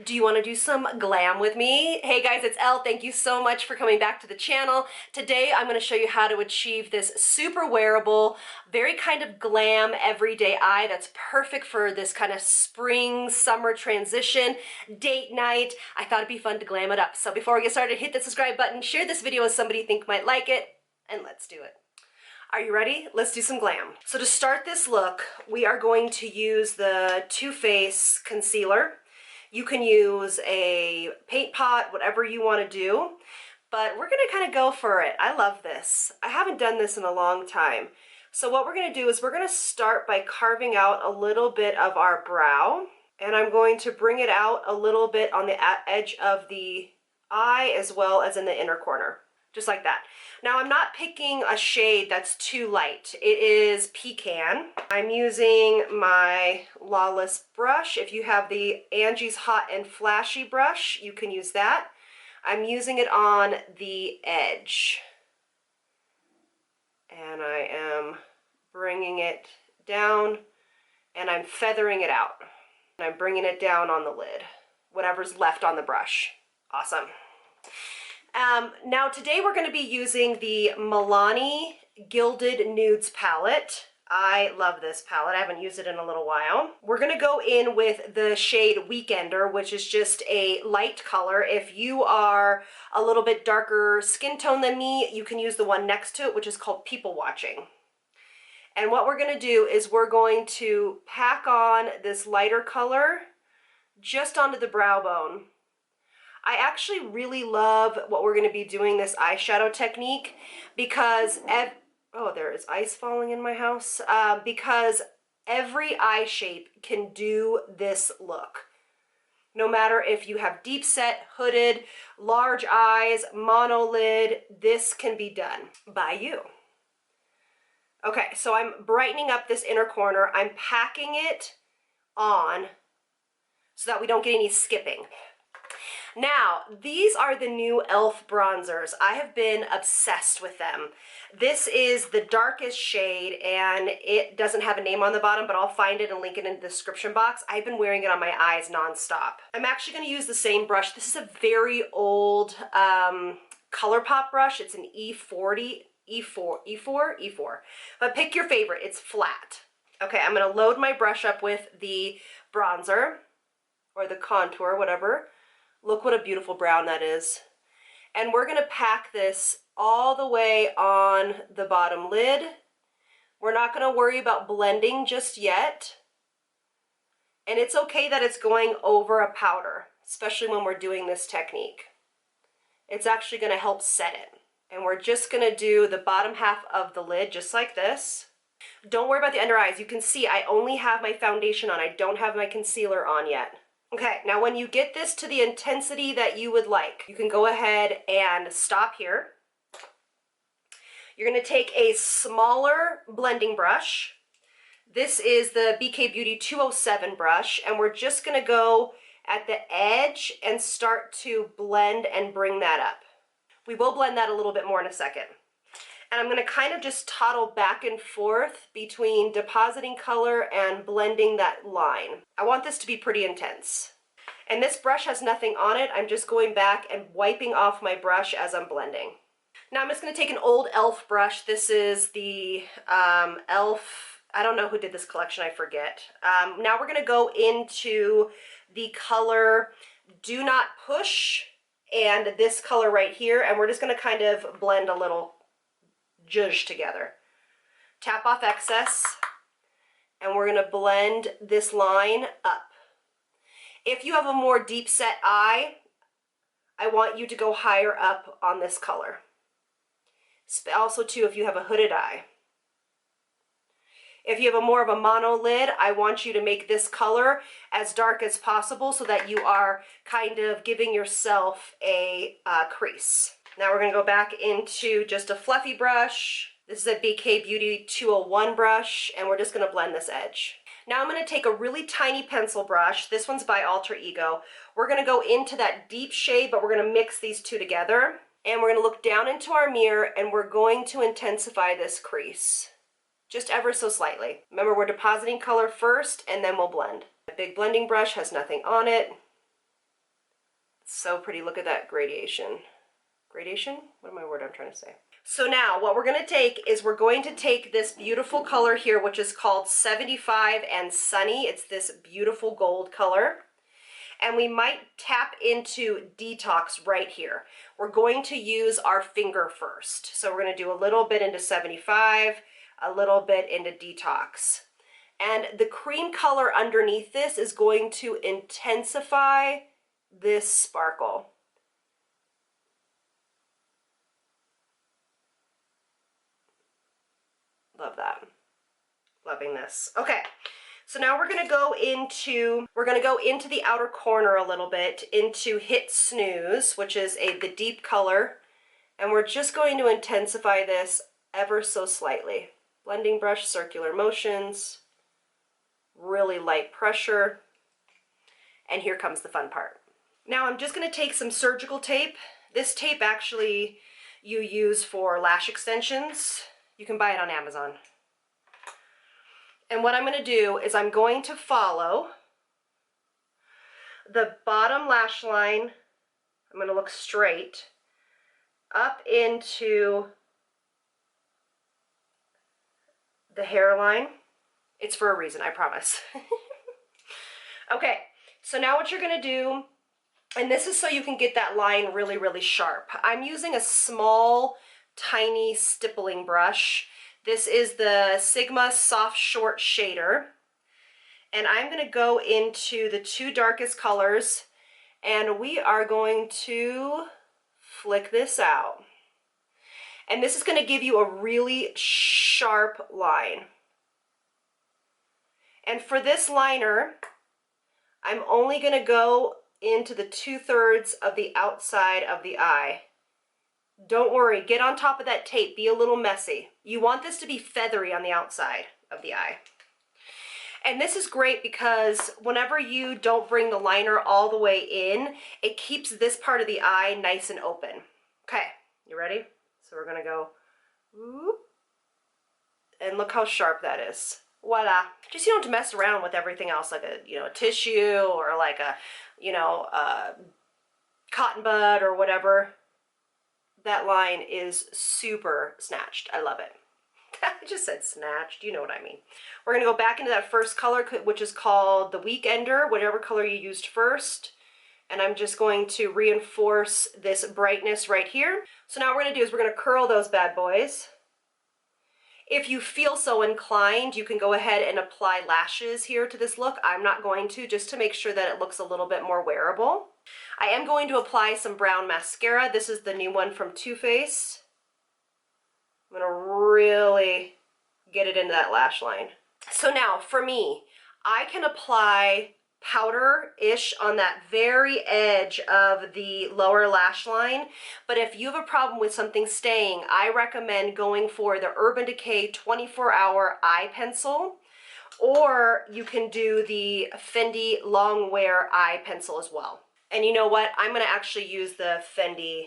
Do you want to do some glam with me? Hey guys, it's Elle. Thank you so much for coming back to the channel. Today I'm going to show you how to achieve this super wearable, very kind of glam everyday eye that's perfect for this kind of spring, summer transition, date night. I thought it'd be fun to glam it up. So before we get started, hit the subscribe button, share this video with somebody you think might like it, and let's do it. Are you ready? Let's do some glam. So to start this look, we are going to use the Too Faced concealer. You can use a paint pot, whatever you want to do, but we're going to kind of go for it. I love this. I haven't done this in a long time. So what we're going to do is we're going to start by carving out a little bit of our brow, and I'm going to bring it out a little bit on the edge of the eye as well as in the inner corner. Just like that. Now I'm not picking a shade that's too light. It is Pecan. I'm using my Lawless brush. If you have the Angie's Hot and Flashy brush, you can use that. I'm using it on the edge. And I am bringing it down and I'm feathering it out. And I'm bringing it down on the lid, whatever's left on the brush. Awesome. Now today we're going to be using the Milani Gilded Nudes palette. I love this palette. I haven't used it in a little while. We're going to go in with the shade Weekender, which is just a light color. If you are a little bit darker skin tone than me, you can use the one next to it, which is called People Watching. And what we're going to do is we're going to pack on this lighter color just onto the brow bone. I actually really love what we're going to be doing this eyeshadow technique because, oh, there is ice falling in my house, because every eye shape can do this look. No matter if you have deep set, hooded, large eyes, monolid, this can be done by you. Okay, so I'm brightening up this inner corner. I'm packing it on so that we don't get any skipping. Now, these are the new Elle bronzers. I have been obsessed with them. This is the darkest shade, and it doesn't have a name on the bottom, but I'll find it and link it in the description box. I've been wearing it on my eyes nonstop. I'm actually going to use the same brush. This is a very old ColourPop brush. It's an E40, E4. But pick your favorite. It's flat. Okay, I'm going to load my brush up with the bronzer, or the contour, whatever. Look what a beautiful brown that is. And we're going to pack this all the way on the bottom lid. We're not going to worry about blending just yet. And it's okay that it's going over a powder, especially when we're doing this technique. It's actually going to help set it. And we're just going to do the bottom half of the lid just like this. Don't worry about the under eyes. You can see I only have my foundation on. I don't have my concealer on yet. Okay, now when you get this to the intensity that you would like, you can go ahead and stop here. You're going to take a smaller blending brush. This is the BK Beauty 207 brush, and we're just going to go at the edge and start to blend and bring that up. We will blend that a little bit more in a second. And I'm going to kind of just toddle back and forth between depositing color and blending that line. I want this to be pretty intense. And this brush has nothing on it. I'm just going back and wiping off my brush as I'm blending. Now I'm just going to take an old Elle brush. This is the Elle, I don't know who did this collection, I forget. Now we're going to go into the color Do Not Push and this color right here, and we're just going to kind of blend a little zhuzh together. Tap off excess, and we're going to blend this line up. If you have a more deep set eye, I want you to go higher up on this color. Also too, if you have a hooded eye. If you have a more of a mono lid, I want you to make this color as dark as possible so that you are kind of giving yourself a crease. Now we're going to go back into just a fluffy brush. This is a BK Beauty 201 brush, and we're just going to blend this edge. Now I'm going to take a really tiny pencil brush. This one's by Alter Ego. We're going to go into that deep shade, but we're going to mix these two together. And we're going to look down into our mirror, and we're going to intensify this crease. Just ever so slightly. Remember, we're depositing color first, and then we'll blend. A big blending brush has nothing on it. So pretty. Look at that gradation. Gradation? What am I word I'm trying to say? So now what we're going to take is we're going to take this beautiful color here, which is called 75 and Sunny. It's this beautiful gold color. And we might tap into Detox right here. We're going to use our finger first. So we're going to do a little bit into 75, a little bit into Detox. And the cream color underneath this is going to intensify this sparkle. Love that. Loving this. Okay, so now we're gonna go into the outer corner a little bit, into Hit Snooze, which is the deep color, and we're just going to intensify this ever so slightly. Blending brush, circular motions, really light pressure, and here comes the fun part. Now I'm just gonna take some surgical tape. This tape actually you use for lash extensions. You can buy it on Amazon. And what I'm going to do is I'm going to follow the bottom lash line. I'm going to look straight up into the hairline. It's for a reason, I promise. Okay, so now what you're going to do, and this is so you can get that line really, really sharp. I'm using a small, tiny stippling brush. This is the Sigma Soft Short Shader. And I'm going to go into the two darkest colors, and we are going to flick this out. And this is going to give you a really sharp line. And for this liner, I'm only going to go into the 2/3 of the outside of the eye. Don't worry, get on top of that tape, be a little messy. You want this to be feathery on the outside of the eye. And this is great because whenever you don't bring the liner all the way in, it keeps this part of the eye nice and open. Okay, you ready? So we're gonna go, whoop, and look how sharp that is. Voila. Just, you don't have to mess around with everything else, like a tissue or like a cotton bud or whatever. That line is super snatched. I love it. I just said snatched. You know what I mean. We're going to go back into that first color, which is called the Weekender, whatever color you used first. And I'm just going to reinforce this brightness right here. So now what we're going to do is we're going to curl those bad boys. If you feel so inclined, you can go ahead and apply lashes here to this look. I'm not going to, just to make sure that it looks a little bit more wearable. I am going to apply some brown mascara. This is the new one from Too Faced. I'm going to really get it into that lash line. So now, for me, I can apply powder-ish on that very edge of the lower lash line, but if you have a problem with something staying, I recommend going for the Urban Decay 24-Hour Eye Pencil, or you can do the Fendi Longwear Eye Pencil as well. And you know what? I'm going to actually use the Fendi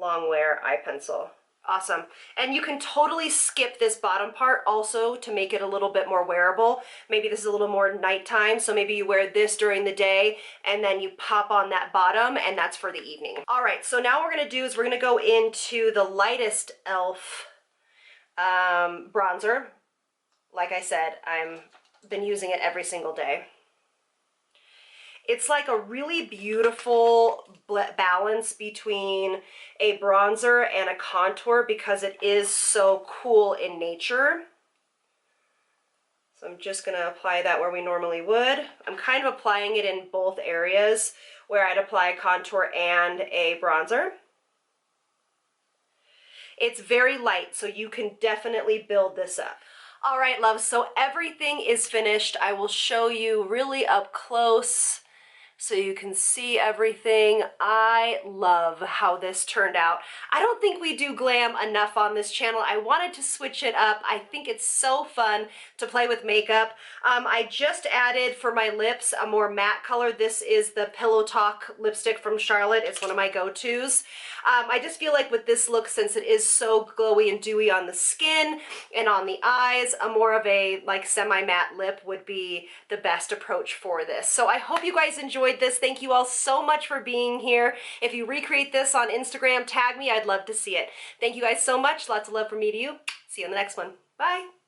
Longwear Eye Pencil. Awesome. And you can totally skip this bottom part also to make it a little bit more wearable. Maybe this is a little more nighttime, so maybe you wear this during the day and then you pop on that bottom, and that's for the evening. All right, so now what we're going to do is we're going to go into the lightest e.l.f. Bronzer. Like I said, I've been using it every single day. It's like a really beautiful balance between a bronzer and a contour because it is so cool in nature. So I'm just going to apply that where we normally would. I'm kind of applying it in both areas where I'd apply a contour and a bronzer. It's very light, so you can definitely build this up. All right, loves, so everything is finished. I will show you really up close so you can see everything. I love how this turned out. I don't think we do glam enough on this channel. I wanted to switch it up. I think it's so fun to play with makeup. I just added for my lips a more matte color. This is the Pillow Talk lipstick from Charlotte. It's one of my go-tos. I just feel like with this look, since it is so glowy and dewy on the skin and on the eyes, a more of a like semi-matte lip would be the best approach for this. So I hope you guys enjoyed enjoyed this. Thank you all so much for being here. If you recreate this on Instagram, tag me. I'd love to see it. Thank you guys so much. Lots of love from me to you. See you in the next one. Bye.